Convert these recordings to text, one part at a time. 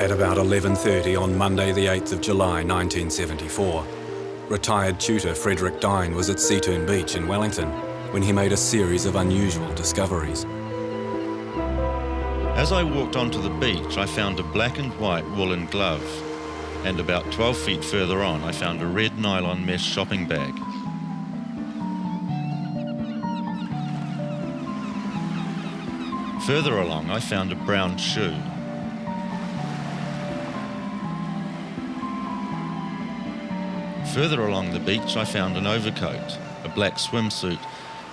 At about 11:30 on Monday the 8th of July 1974, retired tutor Frederick Dine was at Seaturn Beach in Wellington when he made a series of unusual discoveries. As I walked onto the beach, I found a black and white woolen glove, and about 12 feet further on, I found a red nylon mesh shopping bag. Further along, I found a brown shoe. Further along the beach, I found an overcoat, a black swimsuit,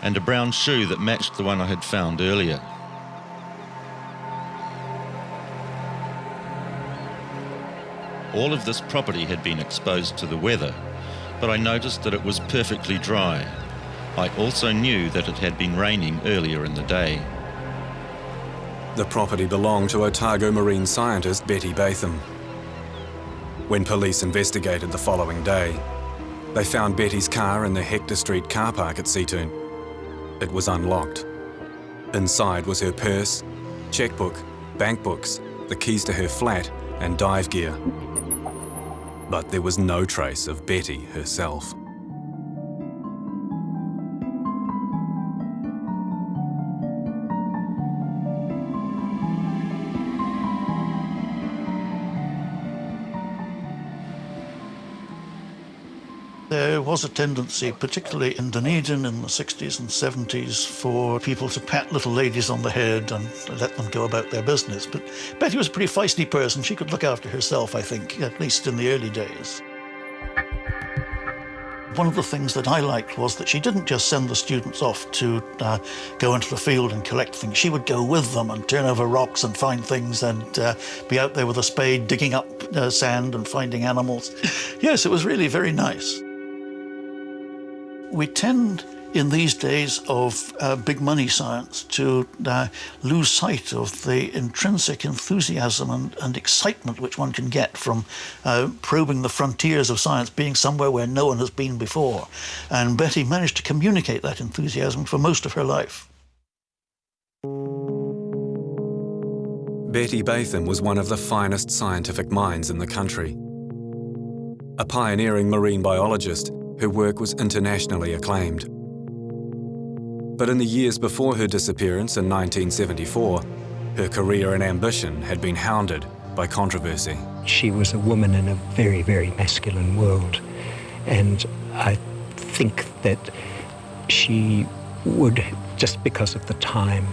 and a brown shoe that matched the one I had found earlier. All of this property had been exposed to the weather, but I noticed that it was perfectly dry. I also knew that it had been raining earlier in the day. The property belonged to Otago marine scientist Betty Batham. When police investigated the following day, they found Betty's car in the Hector Street car park at Seaturn. It was unlocked. Inside was her purse, checkbook, bank books, the keys to her flat and dive gear. But there was no trace of Betty herself. There was a tendency, particularly in Dunedin in the 60s and 70s, for people to pat little ladies on the head and let them go about their business. But Betty was a pretty feisty person. She could look after herself, I think, at least in the early days. One of the things that I liked was that she didn't just send the students off to go into the field and collect things. She would go with them and turn over rocks and find things and be out there with a spade digging up sand and finding animals. Yes, it was really very nice. We tend, in these days of big money science, to lose sight of the intrinsic enthusiasm and excitement which one can get from probing the frontiers of science, being somewhere where no one has been before. And Betty managed to communicate that enthusiasm for most of her life. Betty Batham was one of the finest scientific minds in the country. A pioneering marine biologist, her work was internationally acclaimed. But in the years before her disappearance in 1974, her career and ambition had been hounded by controversy. She was a woman in a very, very masculine world, and I think that she would, just because of the time,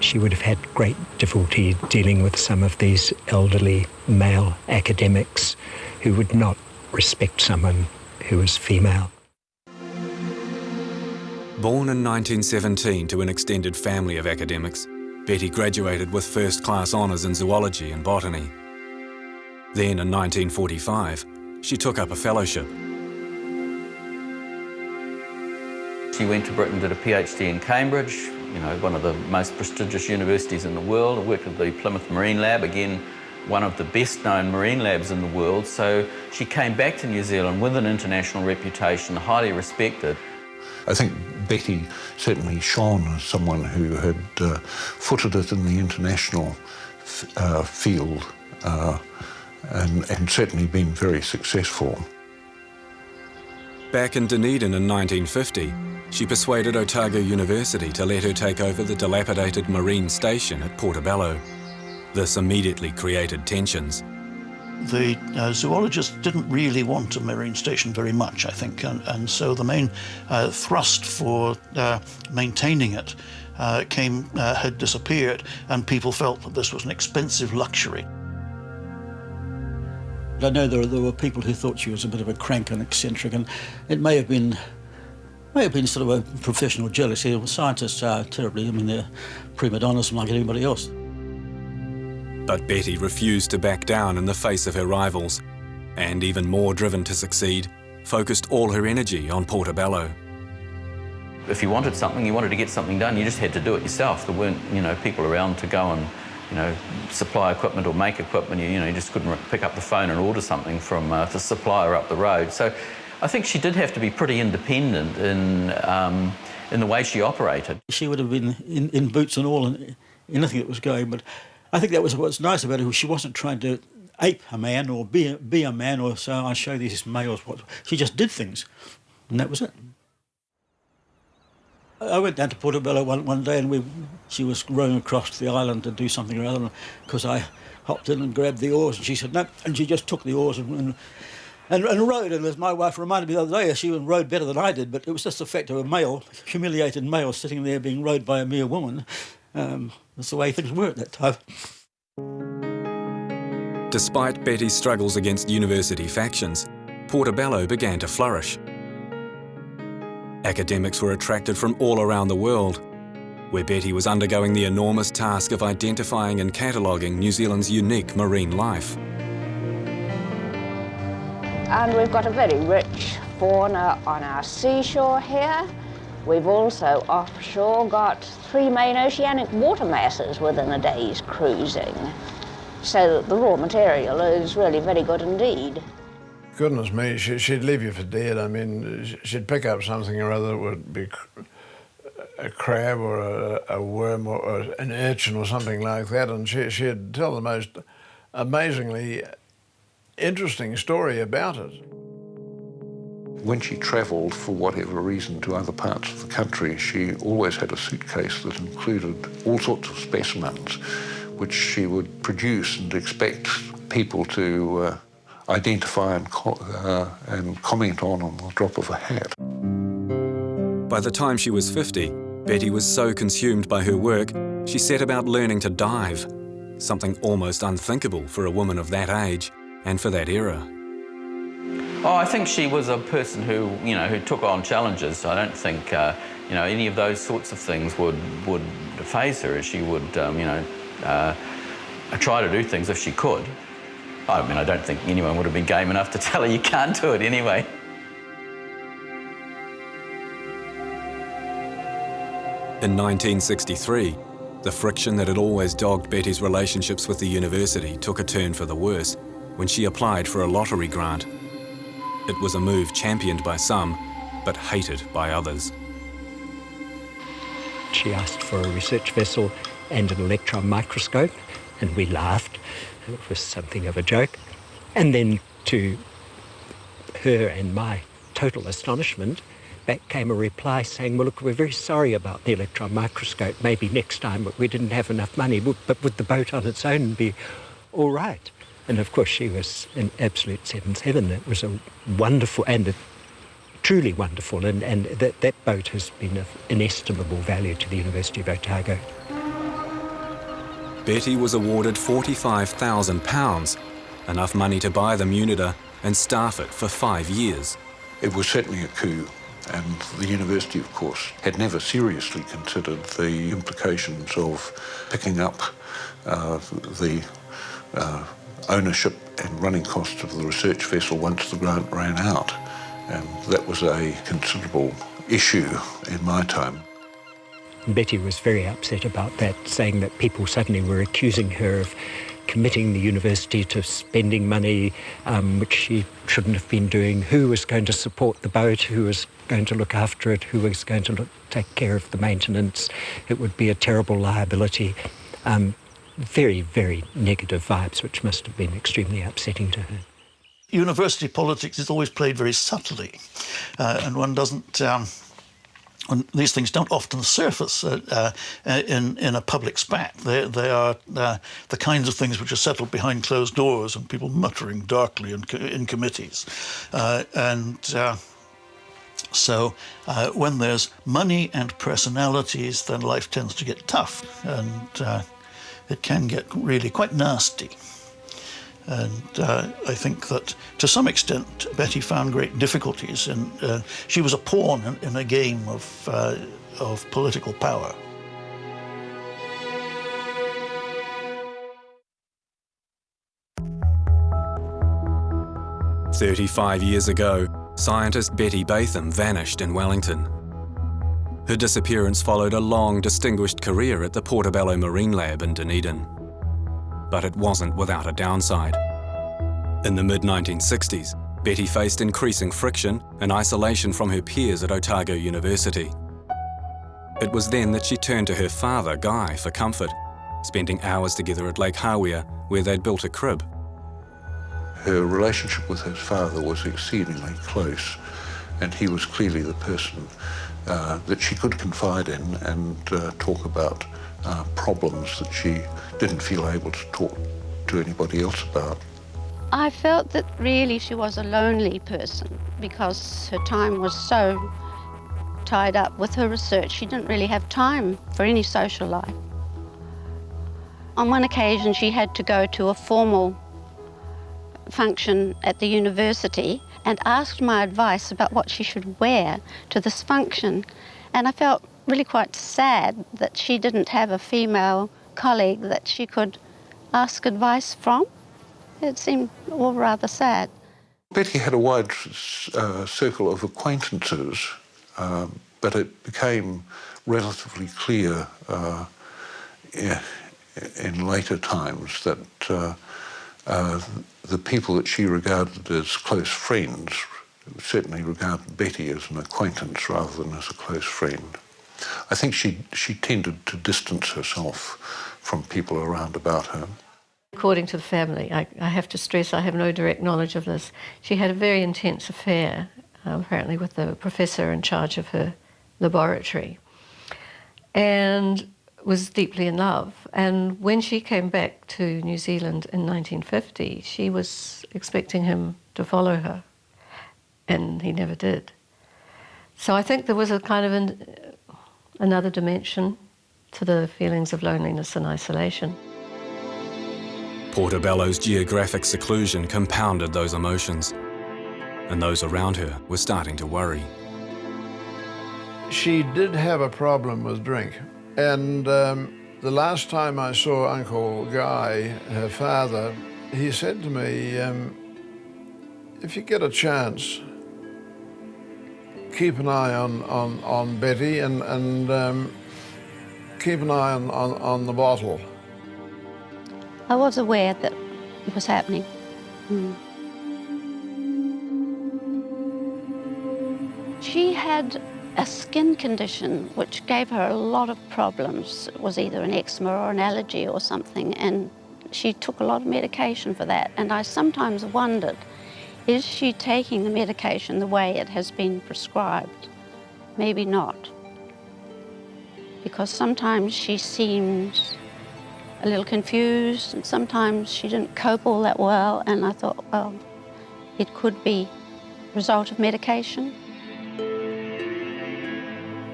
she would have had great difficulty dealing with some of these elderly male academics who would not respect someone who was female. Born in 1917 to an extended family of academics, Betty graduated with first-class honours in zoology and botany. Then, in 1945, she took up a fellowship. She went to Britain, did a PhD in Cambridge, one of the most prestigious universities in the world. I worked at the Plymouth Marine Lab, again, one of the best-known marine labs in the world. So she came back to New Zealand with an international reputation, highly respected. I think Betty certainly shone as someone who had footed it in the international field and certainly been very successful. Back in Dunedin in 1950, she persuaded Otago University to let her take over the dilapidated marine station at Portobello. This immediately created tensions. The zoologists didn't really want a marine station very much, I think, and so the main thrust for maintaining it had disappeared, and people felt that this was an expensive luxury. I know there were people who thought she was a bit of a crank and eccentric, and it may have been sort of a professional jealousy. Scientists are terribly, they're prima donnas like anybody else. But Betty refused to back down in the face of her rivals, and even more driven to succeed, focused all her energy on Portobello. If you wanted something, you wanted to get something done, you just had to do it yourself. There weren't, people around to go and, supply equipment or make equipment. You just couldn't pick up the phone and order something from the supplier up the road. So I think she did have to be pretty independent in the way she operated. She would have been in boots and all and anything that was going, but I think that was what's nice about her. She wasn't trying to ape a man or be a man, or so I show these males what. She just did things, and that was it. I went down to Portobello one day, and she was rowing across the island to do something or other, because I hopped in and grabbed the oars, and she said no, and she just took the oars and rowed. And as my wife reminded me the other day, she rowed better than I did, but it was just the fact of a male, humiliated male, sitting there being rowed by a mere woman. That's the way things were at that time. Despite Betty's struggles against university factions, Portobello began to flourish. Academics were attracted from all around the world, where Betty was undergoing the enormous task of identifying and cataloguing New Zealand's unique marine life. And we've got a very rich fauna on our seashore here. We've also offshore got 3 main oceanic water masses within a day's cruising. So the raw material is really very good indeed. Goodness me, she'd leave you for dead. I mean, she'd pick up something or other, it would be a crab or a worm or an urchin or something like that, and she'd tell the most amazingly interesting story about it. When she travelled, for whatever reason, to other parts of the country, she always had a suitcase that included all sorts of specimens, which she would produce and expect people to identify and comment on the drop of a hat. By the time she was 50, Betty was so consumed by her work, she set about learning to dive, something almost unthinkable for a woman of that age and for that era. Oh, I think she was a person who, who took on challenges. I don't think, any of those sorts of things would faze her. She would, try to do things if she could. I mean, I don't think anyone would have been game enough to tell her you can't do it anyway. In 1963, the friction that had always dogged Betty's relationships with the university took a turn for the worse when she applied for a lottery grant. It was a move championed by some, but hated by others. She asked for a research vessel and an electron microscope, and we laughed. It was something of a joke. And then, to her and my total astonishment, back came a reply saying, well, look, we're very sorry about the electron microscope. Maybe next time, but we didn't have enough money. But would the boat on its own be all right? And of course, she was in absolute seventh heaven. It was a wonderful and truly wonderful, and that boat has been of inestimable value to the University of Otago. Betty was awarded £45,000, enough money to buy the Munida and staff it for 5 years. It was certainly a coup, and the university, of course, had never seriously considered the implications of picking up the ownership and running costs of the research vessel once the grant ran out. And that was a considerable issue in my time. Betty was very upset about that, saying that people suddenly were accusing her of committing the university to spending money which she shouldn't have been doing. Who was going to support the boat? Who was going to look after it? Who was going to take care of the maintenance? It would be a terrible liability. Very, very negative vibes, which must have been extremely upsetting to her. University politics is always played very subtly, and one doesn't. These things don't often surface in a public spat. They are the kinds of things which are settled behind closed doors and people muttering darkly in committees. So when there's money and personalities, then life tends to get tough, and it can get really quite nasty. And I think that to some extent Betty found great difficulties in. She was a pawn in a game of political power. "35 years ago, scientist Betty Batham vanished in Wellington. Her disappearance followed a long, distinguished career at the Portobello Marine Lab in Dunedin. But it wasn't without a downside. In the mid-1960s, Betty faced increasing friction and isolation from her peers at Otago University. It was then that she turned to her father, Guy, for comfort, spending hours together at Lake Hawea, where they'd built a crib. her relationship with her father was exceedingly close, and he was clearly the person that she could confide in and talk about problems that she didn't feel able to talk to anybody else about. I felt that really she was a lonely person because her time was so tied up with her research. She didn't really have time for any social life. On one occasion, she had to go to a formal function at the university and asked my advice about what she should wear to this function. And I felt really quite sad that she didn't have a female colleague that she could ask advice from. It seemed all rather sad. Betty had a wide circle of acquaintances, but it became relatively clear in later times that the people that she regarded as close friends certainly regarded Betty as an acquaintance rather than as a close friend. I think she tended to distance herself from people around about her. According to the family, I have to stress I have no direct knowledge of this. She had a very intense affair, apparently with the professor in charge of her laboratory, and was deeply in love. And when she came back to New Zealand in 1950, she was expecting him to follow her, and he never did. So I think there was a kind of another dimension to the feelings of loneliness and isolation. Portobello's geographic seclusion compounded those emotions, and those around her were starting to worry. She did have a problem with drink, and the last time I saw Uncle Guy, her father, he said to me, if you get a chance, keep an eye on Betty and keep an eye on the bottle. I was aware that it was happening. She had a skin condition which gave her a lot of problems. It was either an eczema or an allergy or something, and she took a lot of medication for that. And I sometimes wondered, is she taking the medication the way it has been prescribed? Maybe not. Because sometimes she seemed a little confused, and sometimes she didn't cope all that well, and I thought, well, it could be a result of medication.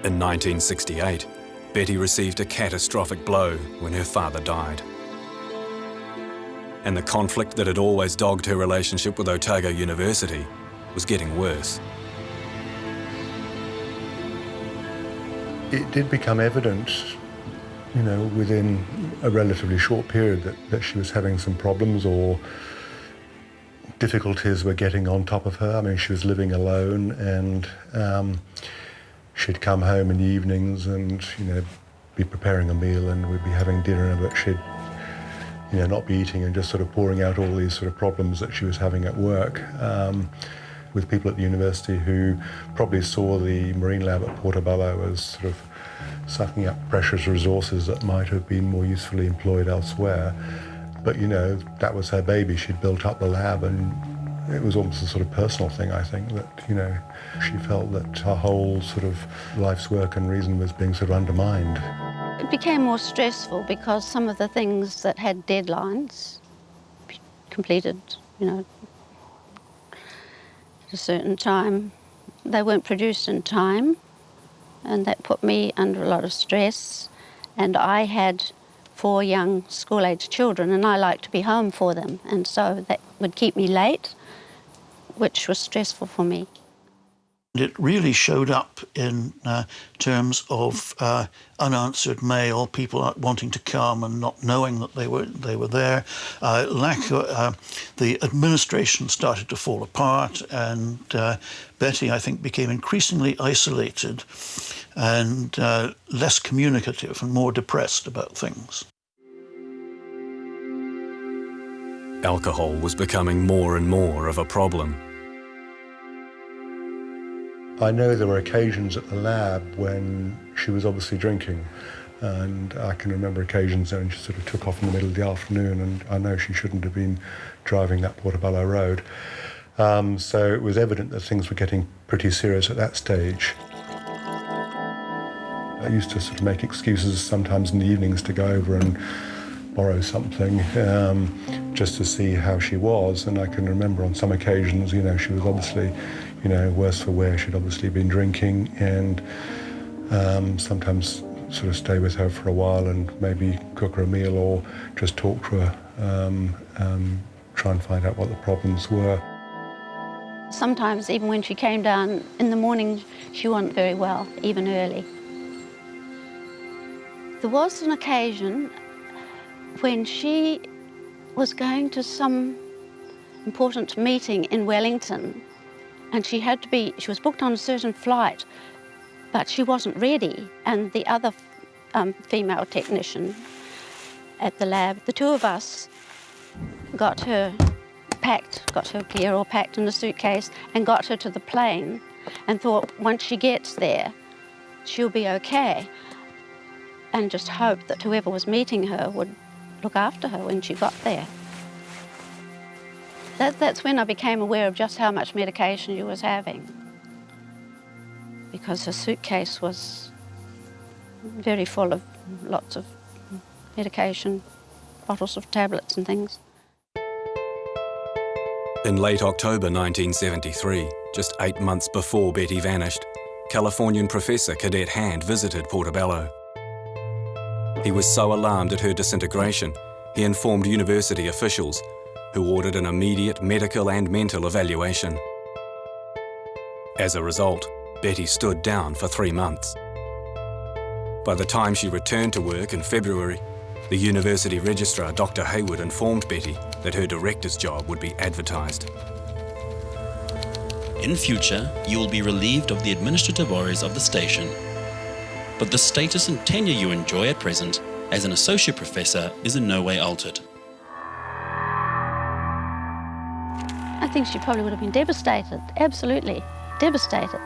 In 1968, Betty received a catastrophic blow when her father died. And the conflict that had always dogged her relationship with Otago University was getting worse. It did become evident, you know, within a relatively short period that she was having some problems or difficulties were getting on top of her. I mean, she was living alone, and she'd come home in the evenings and, you know, be preparing a meal, and we'd be having dinner, but she'd, you know, not be eating and just sort of pouring out all these sort of problems that she was having at work with people at the university who probably saw the marine lab at Portobello as sort of sucking up precious resources that might have been more usefully employed elsewhere. But, you know, that was her baby. She'd built up the lab, and it was almost a sort of personal thing, I think, that, you know, she felt that her whole sort of life's work and reason was being sort of undermined. It became more stressful because some of the things that had deadlines completed, you know, at a certain time, they weren't produced in time, and that put me under a lot of stress. And I had 4 young school-age children, and I liked to be home for them, and so that would keep me late, which was stressful for me. It really showed up in terms of unanswered mail, people not wanting to come and not knowing that they were there. The administration started to fall apart, and Betty, I think, became increasingly isolated and less communicative and more depressed about things. Alcohol was becoming more and more of a problem. I know there were occasions at the lab when she was obviously drinking, And I can remember occasions when she sort of took off in the middle of the afternoon, and I know she shouldn't have been driving up Portobello Road. So it was evident that things were getting pretty serious at that stage. I used to sort of make excuses sometimes in the evenings to go over and borrow something just to see how she was. And I can remember on some occasions, you know, she was obviously, you know, worse for wear. She'd obviously been drinking, and sometimes sort of stay with her for a while and maybe cook her a meal or just talk to her, try and find out what the problems were. Sometimes even when she came down in the morning, she wasn't very well, even early. There was an occasion when she was going to some important meeting in Wellington, and she was booked on a certain flight, but she wasn't ready. And the other female technician at the lab, the two of us got her gear all packed in a suitcase and got her to the plane, and thought once she gets there, she'll be okay. And just hoped that whoever was meeting her would look after her when she got there. That's when I became aware of just how much medication she was having, because her suitcase was very full of lots of medication, bottles of tablets and things. In late October 1973, just 8 months before Betty vanished, Californian professor Cadet Hand visited Portobello. He was so alarmed at her disintegration, he informed university officials, who ordered an immediate medical and mental evaluation. As a result, Betty stood down for 3 months. By the time she returned to work in February, the university registrar, Dr. Hayward, informed Betty that her director's job would be advertised. In future, you will be relieved of the administrative worries of the station. But the status and tenure you enjoy at present as an associate professor is in no way altered. I think she probably would have been devastated, absolutely devastated,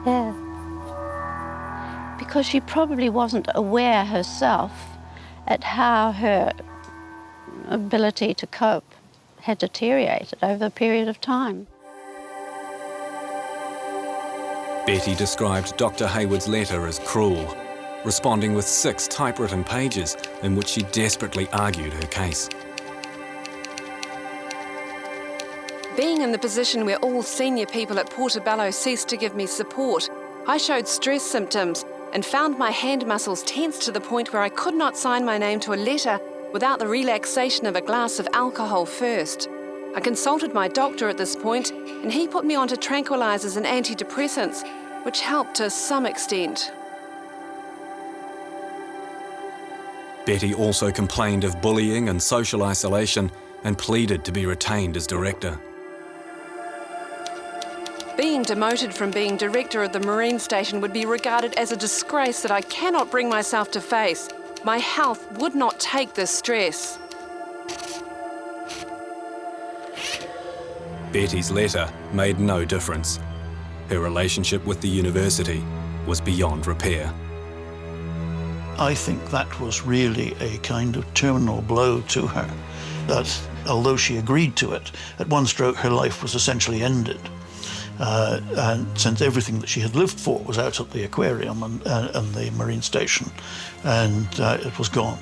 yeah. Because she probably wasn't aware herself at how her ability to cope had deteriorated over a period of time. Betty described Dr. Hayward's letter as cruel, responding with 6 typewritten pages in which she desperately argued her case. Being in the position where all senior people at Portobello ceased to give me support, I showed stress symptoms and found my hand muscles tense to the point where I could not sign my name to a letter without the relaxation of a glass of alcohol first. I consulted my doctor at this point, and he put me onto tranquilizers and antidepressants, which helped to some extent. Betty also complained of bullying and social isolation and pleaded to be retained as director. Being demoted from being director of the Marine Station would be regarded as a disgrace that I cannot bring myself to face. My health would not take this stress. Betty's letter made no difference. Her relationship with the university was beyond repair. I think that was really a kind of terminal blow to her, that although she agreed to it, at one stroke her life was essentially ended. And since everything that she had lived for was out at the aquarium and the marine station, and it was gone.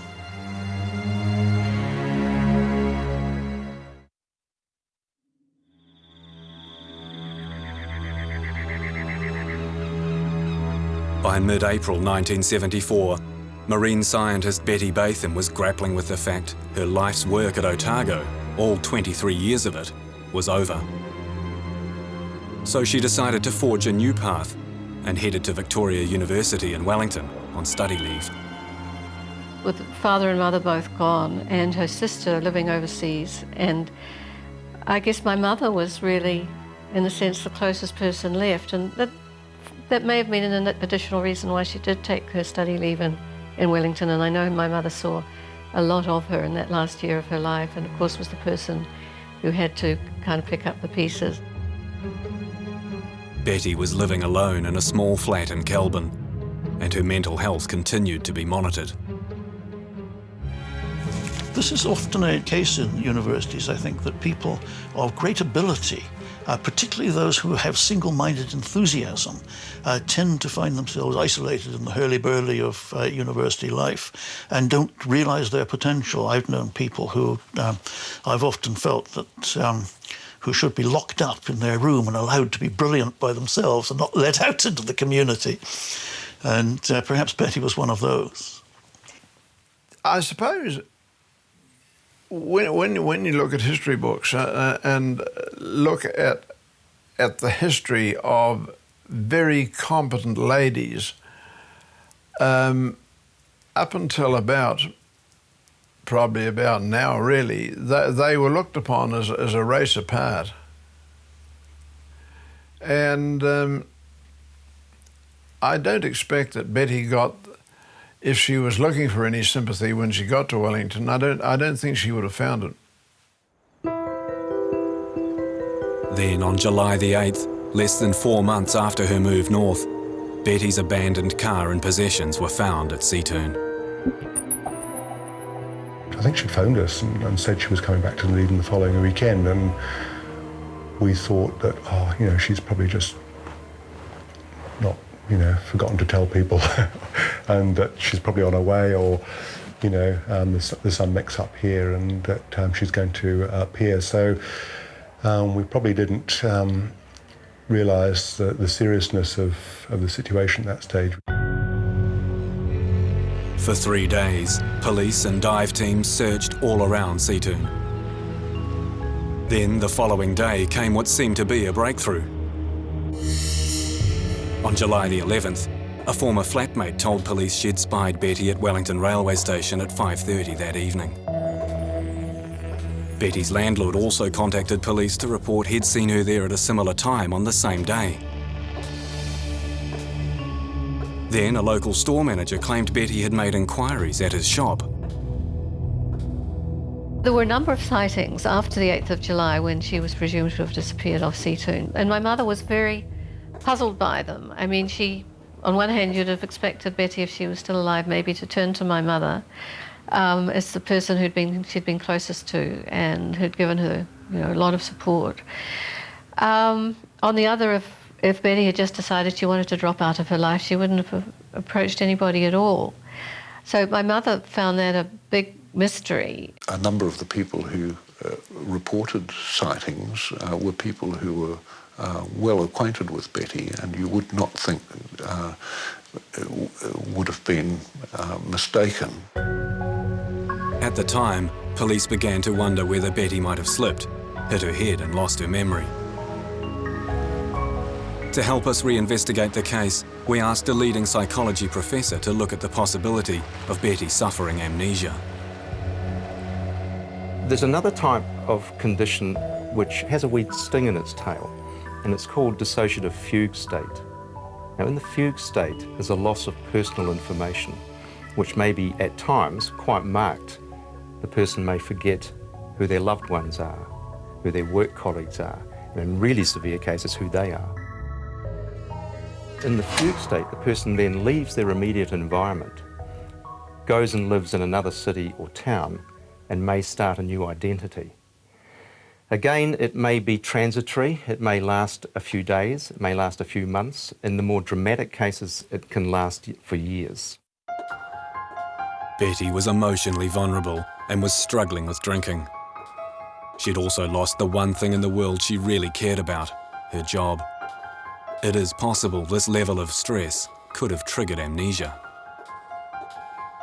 By mid-April 1974, marine scientist Betty Batham was grappling with the fact her life's work at Otago, all 23 years of it, was over. So she decided to forge a new path and headed to Victoria University in Wellington on study leave. With father and mother both gone and her sister living overseas, and I guess my mother was really, in a sense, the closest person left, and that may have been an additional reason why she did take her study leave in Wellington. And I know my mother saw a lot of her in that last year of her life, and of course was the person who had to kind of pick up the pieces. Betty was living alone in a small flat in Kelburn. and her mental health continued to be monitored. This is often a case in universities, I think, that people of great ability, particularly those who have single-minded enthusiasm, tend to find themselves isolated in the hurly-burly of university life and don't realise their potential. I've known people who I've often felt that who should be locked up in their room and allowed to be brilliant by themselves and not let out into the community. And perhaps Betty was one of those. I suppose when you look at history books and look at the history of very competent ladies, up until probably about now really, they were looked upon as a race apart. And I don't expect that Betty got, if she was looking for any sympathy when she got to Wellington, I don't think she would have found it. Then on July the 8th, less than 4 months after her move north, Betty's abandoned car and possessions were found at Seaturn. I think she phoned us and said she was coming back to Dunedin the following weekend, and we thought that, she's probably just not, forgotten to tell people and that she's probably on her way, or, there's some mix-up here and that she's going to appear. So we probably didn't realise the seriousness of the situation at that stage. For 3 days, police and dive teams searched all around Seaturn. Then, the following day, came what seemed to be a breakthrough. On July the 11th, a former flatmate told police she'd spied Betty at Wellington railway station at 5:30 that evening. Betty's landlord also contacted police to report he'd seen her there at a similar time on the same day. Then a local store manager claimed Betty had made inquiries at his shop. There were a number of sightings after the 8th of July when she was presumed to have disappeared off Seaturn, and my mother was very puzzled by them. I mean, on one hand, you'd have expected Betty, if she was still alive, maybe to turn to my mother as the person she'd been closest to and who'd given her, a lot of support. On the other, if Betty had just decided she wanted to drop out of her life, she wouldn't have approached anybody at all. So my mother found that a big mystery. A number of the people who reported sightings were people who were well acquainted with Betty, and you would not think would have been mistaken. At the time, police began to wonder whether Betty might have slipped, hit her head and lost her memory. To help us reinvestigate the case, we asked a leading psychology professor to look at the possibility of Betty suffering amnesia. There's another type of condition which has a wee sting in its tail, and it's called dissociative fugue state. Now, in the fugue state is a loss of personal information, which may be at times quite marked. The person may forget who their loved ones are, who their work colleagues are, and in really severe cases, who they are. In the fugue state, the person then leaves their immediate environment, goes and lives in another city or town, and may start a new identity. Again, it may be transitory, it may last a few days, it may last a few months. In the more dramatic cases, it can last for years. Betty was emotionally vulnerable and was struggling with drinking. She'd also lost the one thing in the world she really cared about, her job. It is possible this level of stress could have triggered amnesia.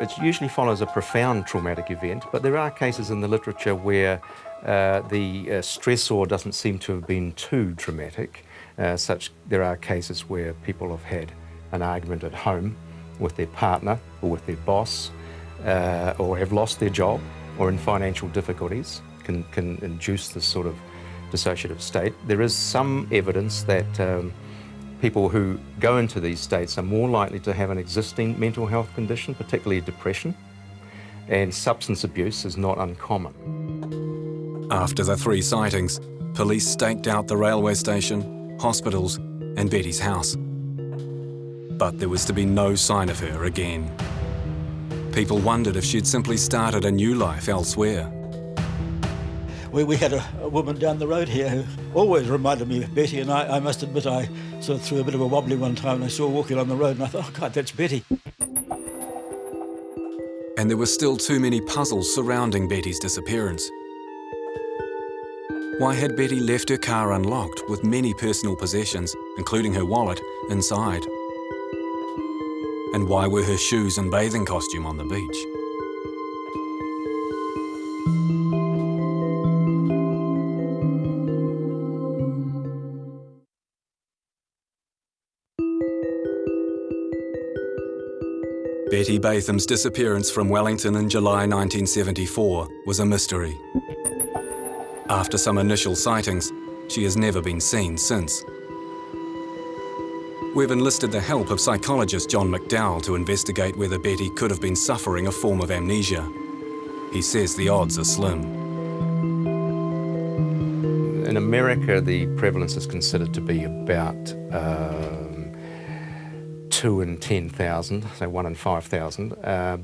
It usually follows a profound traumatic event, but there are cases in the literature where the stressor doesn't seem to have been too dramatic. There are cases where people have had an argument at home with their partner or with their boss, or have lost their job or in financial difficulties, can induce this sort of dissociative state. There is some evidence that people who go into these states are more likely to have an existing mental health condition, particularly depression, and substance abuse is not uncommon. After the 3 sightings, police staked out the railway station, hospitals, and Betty's house. But there was to be no sign of her again. People wondered if she'd simply started a new life elsewhere. We had a woman down the road here who always reminded me of Betty, and I must admit I sort of threw a bit of a wobbly one time and I saw her walking on the road and I thought, oh God, that's Betty. And there were still too many puzzles surrounding Betty's disappearance. Why had Betty left her car unlocked with many personal possessions, including her wallet, inside? And why were her shoes and bathing costume on the beach? Betty Batham's disappearance from Wellington in July 1974 was a mystery. After some initial sightings, she has never been seen since. We've enlisted the help of psychologist John McDowell to investigate whether Betty could have been suffering a form of amnesia. He says the odds are slim. In America, the prevalence is considered to be about 2 in 10,000, so 1 in 5,000,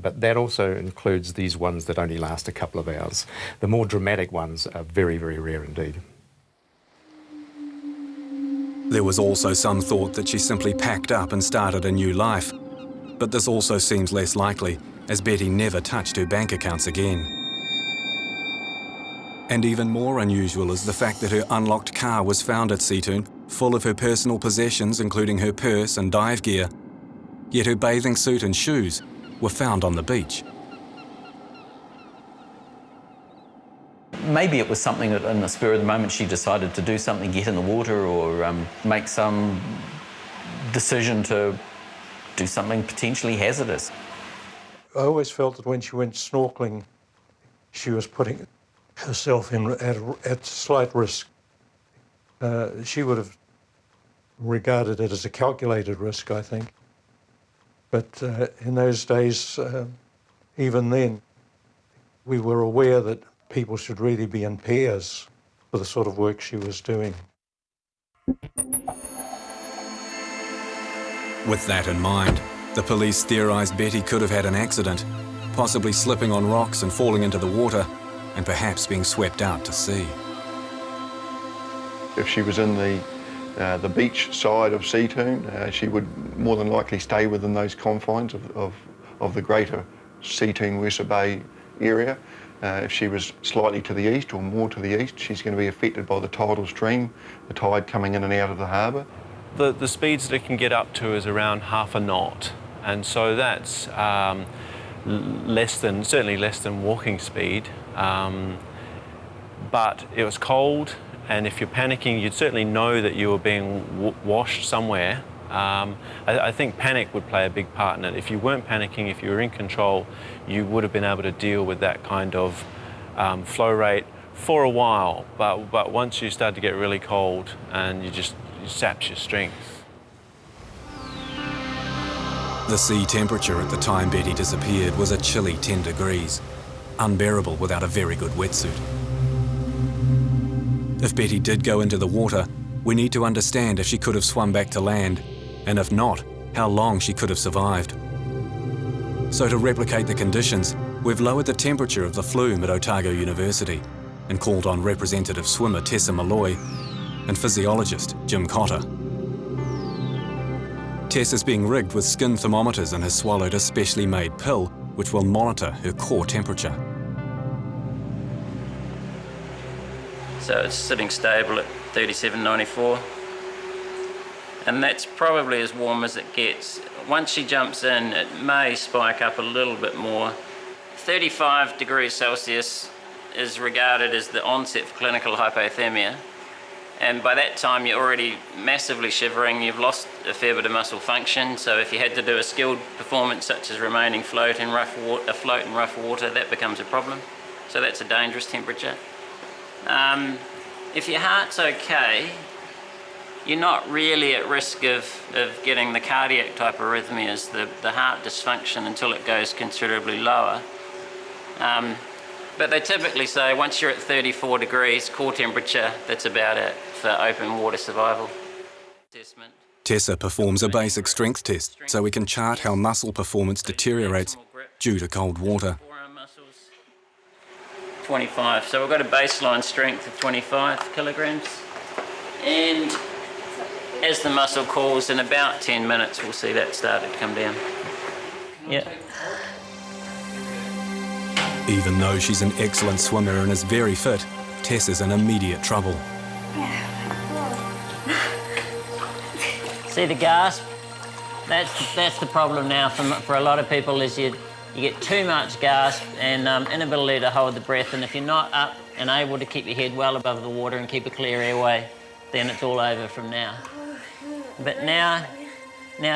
but that also includes these ones that only last a couple of hours. The more dramatic ones are very, very rare indeed. There was also some thought that she simply packed up and started a new life, but this also seems less likely, as Betty never touched her bank accounts again. And even more unusual is the fact that her unlocked car was found at Seatoun, full of her personal possessions, including her purse and dive gear, yet her bathing suit and shoes were found on the beach. Maybe it was something that in the spur of the moment she decided to do something, get in the water or make some decision to do something potentially hazardous. I always felt that when she went snorkeling, she was putting herself at slight risk. She would have regarded it as a calculated risk, I think. But in those days, even then, we were aware that people should really be in pairs for the sort of work she was doing. With that in mind, the police theorised Betty could have had an accident, possibly slipping on rocks and falling into the water, and perhaps being swept out to sea. If she was in the beach side of Seatoun, she would more than likely stay within those confines of the greater Seatoun-Wersa Bay area. If she was slightly to the east or more to the east, she's going to be affected by the tidal stream, the tide coming in and out of the harbour. The speeds that it can get up to is around half a knot, and so that's certainly less than walking speed. But it was cold, and if you're panicking, you'd certainly know that you were being washed somewhere. I think panic would play a big part in it. If you weren't panicking, if you were in control, you would have been able to deal with that kind of flow rate for a while. But once you start to get really cold, and it saps your strength. The sea temperature at the time Betty disappeared was a chilly 10 degrees, unbearable without a very good wetsuit. If Betty did go into the water, we need to understand if she could have swum back to land, and if not, how long she could have survived. So to replicate the conditions, we've lowered the temperature of the flume at Otago University and called on representative swimmer Tessa Malloy and physiologist Jim Cotter. Tess is being rigged with skin thermometers and has swallowed a specially made pill which will monitor her core temperature. So it's sitting stable at 37.94, and that's probably as warm as it gets. Once she jumps in, it may spike up a little bit more. 35 degrees Celsius is regarded as the onset for clinical hypothermia, and by that time you're already massively shivering, you've lost a fair bit of muscle function, so if you had to do a skilled performance such as remaining afloat in rough water, that becomes a problem. So that's a dangerous temperature. If your heart's okay, you're not really at risk of getting the cardiac type arrhythmias, the heart dysfunction, until it goes considerably lower. But they typically say once you're at 34 degrees core temperature, that's about it for open water survival. Tessa performs a basic strength test so we can chart how muscle performance deteriorates due to cold water. 25. So we've got a baseline strength of 25 kilograms. And as the muscle cools, in about 10 minutes, we'll see that start to come down. Yeah. Even though she's an excellent swimmer and is very fit, Tess is in immediate trouble. See the gasp? That's the problem now for a lot of people, is you get too much gasp and inability to hold the breath, and if you're not up and able to keep your head well above the water and keep a clear airway, then it's all over from now. But now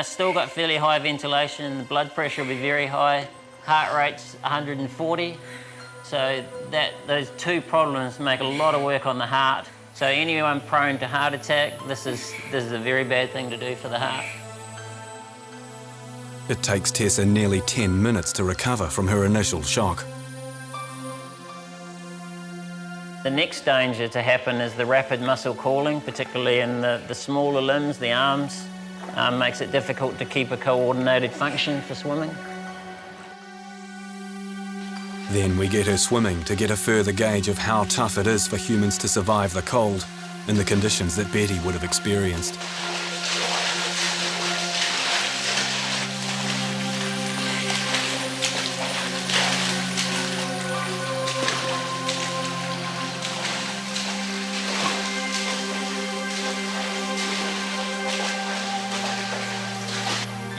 still got fairly high ventilation, the blood pressure will be very high, heart rate's 140, so those two problems make a lot of work on the heart. So anyone prone to heart attack, this is a very bad thing to do for the heart. It takes Tessa nearly 10 minutes to recover from her initial shock. The next danger to happen is the rapid muscle cooling, particularly in the smaller limbs, the arms. Makes it difficult to keep a coordinated function for swimming. Then we get her swimming to get a further gauge of how tough it is for humans to survive the cold in the conditions that Betty would have experienced.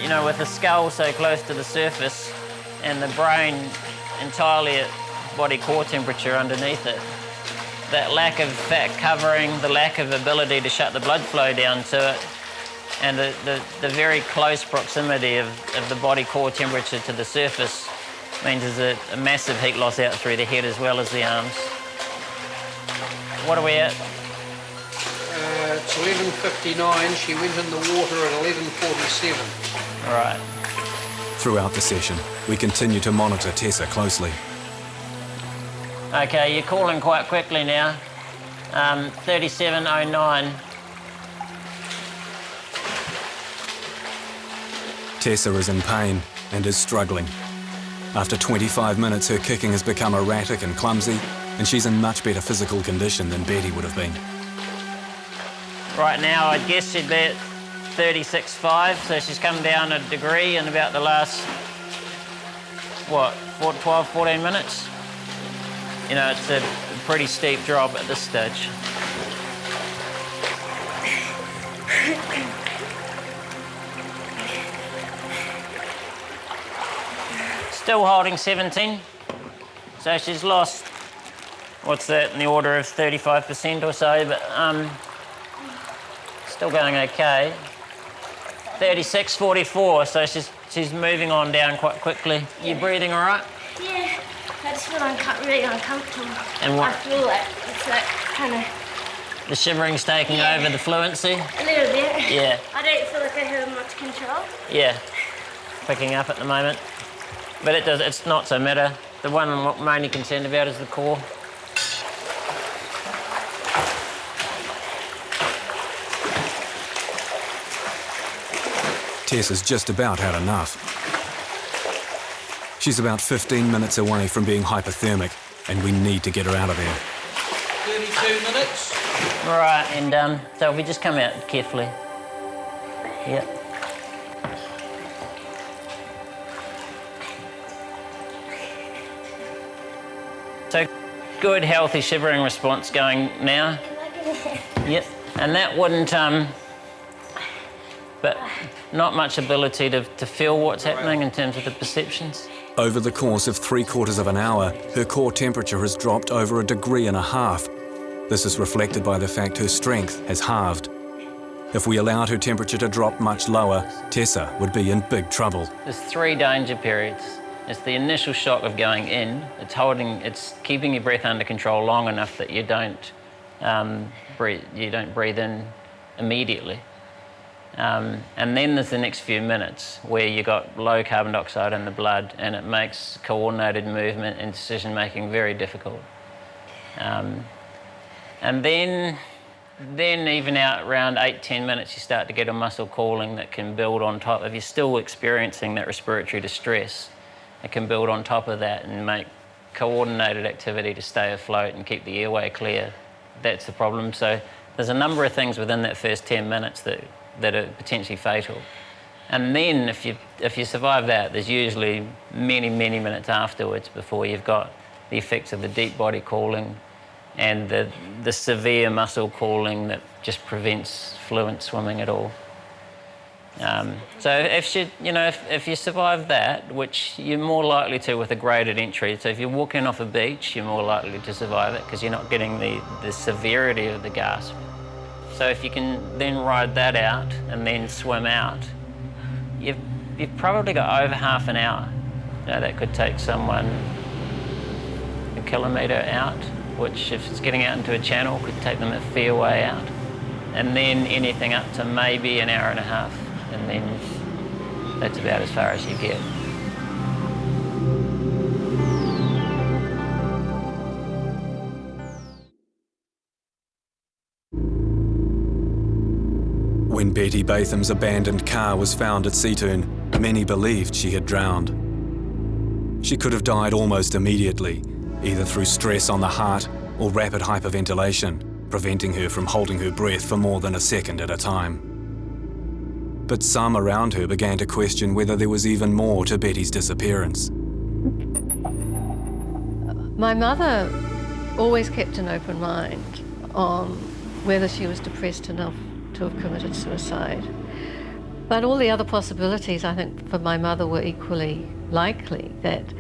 You know, with the skull so close to the surface and the brain entirely at body core temperature underneath it, that lack of fat covering, the lack of ability to shut the blood flow down to it, and the very close proximity of the body core temperature to the surface means there's a massive heat loss out through the head as well as the arms. What are we at? It's 11:59. She went in the water at 11:47. All right. Throughout the session, we continue to monitor Tessa closely. Okay, you're cooling quite quickly now. 37:09. Tessa is in pain and is struggling. After 25 minutes, her kicking has become erratic and clumsy, and she's in much better physical condition than Betty would have been. Right now, I'd guess she'd be at 36.5, so she's come down a degree in about the last, 12, 14 minutes? You know, it's a pretty steep drop at this stage. Still holding 17, so she's lost, what's that, in the order of 35% or so, but still going okay. 36.44, so she's moving on down quite quickly. You breathing all right? Yeah, I just feel really uncomfortable. And what? I feel like it's like kind of... The shivering's taking over the fluency? A little bit. Yeah. I don't feel like I have much control. Yeah, picking up at the moment. But it's not so matter. The one I'm mainly concerned about is the core. Tess has just about had enough. She's about 15 minutes away from being hypothermic, and we need to get her out of there. 32 minutes. All right, and so we just come out carefully. Yep. So good, healthy shivering response going now. Yep, and that wouldn't, but not much ability to feel what's happening in terms of the perceptions. Over the course of 3/4 of an hour, her core temperature has dropped over 1.5 degrees. This is reflected by the fact her strength has halved. If we allowed her temperature to drop much lower, Tessa would be in big trouble. There's 3 danger periods. It's the initial shock of going in. It's keeping your breath under control long enough that you don't breathe in immediately. And then there's the next few minutes where you've got low carbon dioxide in the blood, and it makes coordinated movement and decision making very difficult. And then Then even out around 8-10 minutes, you start to get a muscle calling that can build on top. If you're still experiencing that respiratory distress, it can build on top of that and make coordinated activity to stay afloat and keep the airway clear. That's the problem. So there's a number of things within that first 10 minutes that are potentially fatal. And then if you survive that, there's usually many, many minutes afterwards before you've got the effects of the deep body calling and the severe muscle calling that just prevents fluent swimming at all. So if you survive that, which you're more likely to with a graded entry, so if you're walking off a beach, you're more likely to survive it because you're not getting the severity of the gasp. So if you can then ride that out and then swim out, you've probably got over half an hour. That could take someone a kilometre out, which if it's getting out into a channel could take them a fair way out. And then anything up to maybe an hour and a half, and then that's about as far as you get. When Betty Batham's abandoned car was found at Seatoun, many believed she had drowned. She could have died almost immediately, either through stress on the heart or rapid hyperventilation, preventing her from holding her breath for more than a second at a time. But some around her began to question whether there was even more to Betty's disappearance. My mother always kept an open mind on whether she was depressed enough to have committed suicide. But all the other possibilities, I think, for my mother were equally likely, that,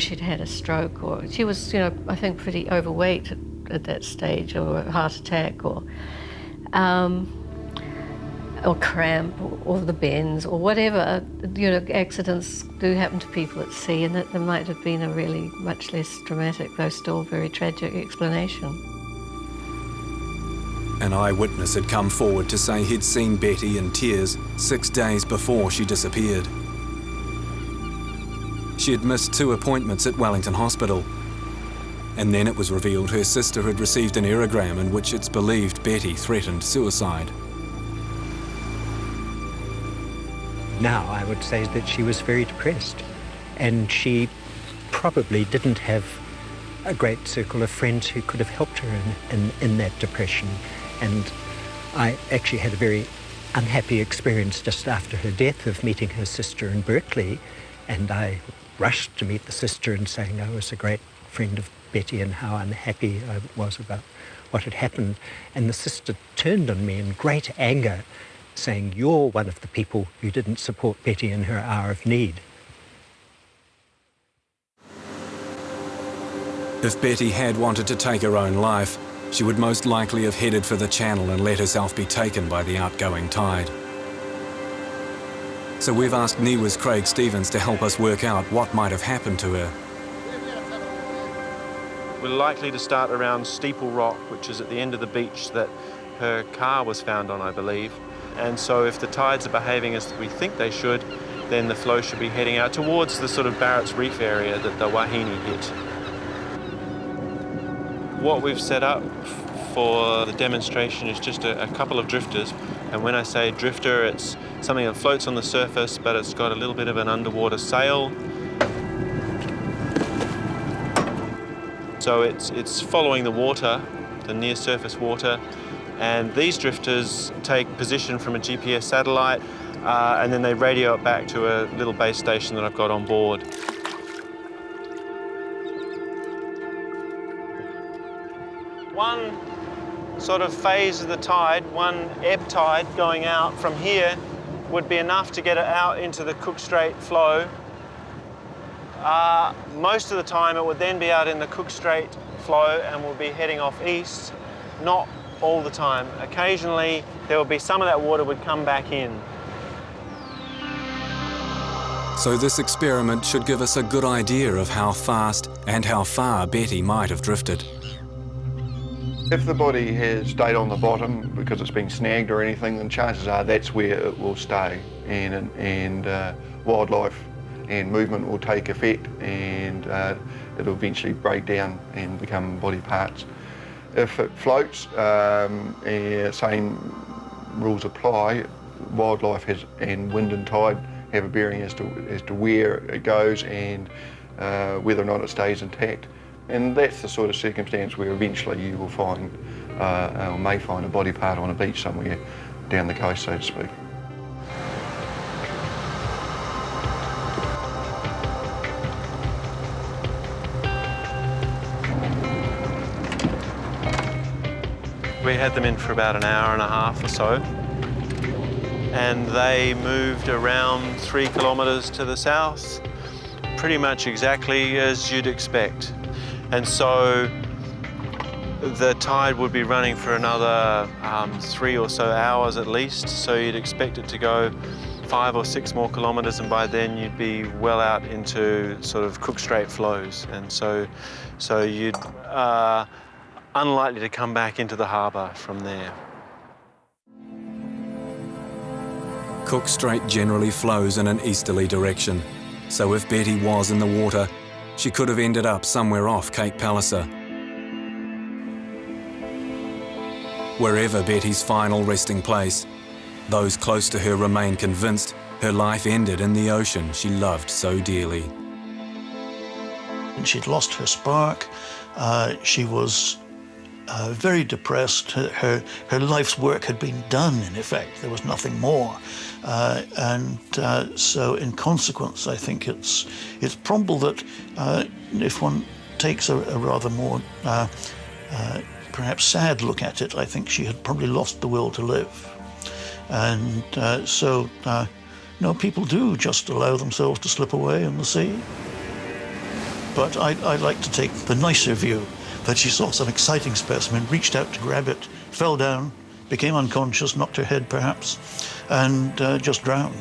she'd had a stroke, or she was, I think pretty overweight at that stage, or a heart attack, or cramp, or the bends, or whatever. Accidents do happen to people at sea, and that there might have been a really much less dramatic, though still very tragic explanation. An eyewitness had come forward to say he'd seen Betty in tears 6 days before she disappeared. She had missed 2 appointments at Wellington Hospital, and then it was revealed her sister had received an aerogram in which it's believed Betty threatened suicide. Now I would say that she was very depressed, and she probably didn't have a great circle of friends who could have helped her in that depression. And I actually had a very unhappy experience just after her death of meeting her sister in Berkeley, and I rushed to meet the sister and saying I was a great friend of Betty and how unhappy I was about what had happened. And the sister turned on me in great anger, saying, "You're one of the people who didn't support Betty in her hour of need." If Betty had wanted to take her own life, she would most likely have headed for the channel and let herself be taken by the outgoing tide. So we've asked NIWA's Craig Stevens to help us work out what might have happened to her. We're likely to start around Steeple Rock, which is at the end of the beach that her car was found on, I believe. And so if the tides are behaving as we think they should, then the flow should be heading out towards the sort of Barrett's Reef area that the Wahine hit. What we've set up for the demonstration is just a couple of drifters. And when I say drifter, it's something that floats on the surface, but it's got a little bit of an underwater sail. So it's following the water, the near surface water. And these drifters take position from a GPS satellite, and then they radio it back to a little base station that I've got on board. One sort of phase of the tide, one ebb tide going out from here would be enough to get it out into the Cook Strait flow. Most of the time it would then be out in the Cook Strait flow and will be heading off east. Not all the time. Occasionally there will be some of that water would come back in. So this experiment should give us a good idea of how fast and how far Betty might have drifted. If the body has stayed on the bottom because it's been snagged or anything, then chances are that's where it will stay, and wildlife and movement will take effect, and it'll eventually break down and become body parts. If it floats, same rules apply. Wildlife and wind and tide have a bearing as to where it goes and whether or not it stays intact. And that's the sort of circumstance where eventually you will find, or may find, a body part on a beach somewhere down the coast, so to speak. We had them in for about an hour and a half or so, and they moved around 3 kilometres to the south, pretty much exactly as you'd expect. And so the tide would be running for another 3 or so hours at least, so you'd expect it to go 5 or 6 more kilometres, and by then you'd be well out into sort of Cook Strait flows. And so you'd unlikely to come back into the harbour from there. Cook Strait generally flows in an easterly direction, so if Betty was in the water, she could have ended up somewhere off Cape Palliser. Wherever Betty's final resting place, those close to her remain convinced her life ended in the ocean she loved so dearly. And she'd lost her spark. She was very depressed. Her life's work had been done, in effect. There was nothing more. So in consequence, I think it's probable that if one takes a rather more perhaps sad look at it, I think she had probably lost the will to live. And no, people do just allow themselves to slip away in the sea. But I like to take the nicer view, that she saw some exciting specimen, reached out to grab it, fell down, became unconscious, knocked her head perhaps, and just drowned.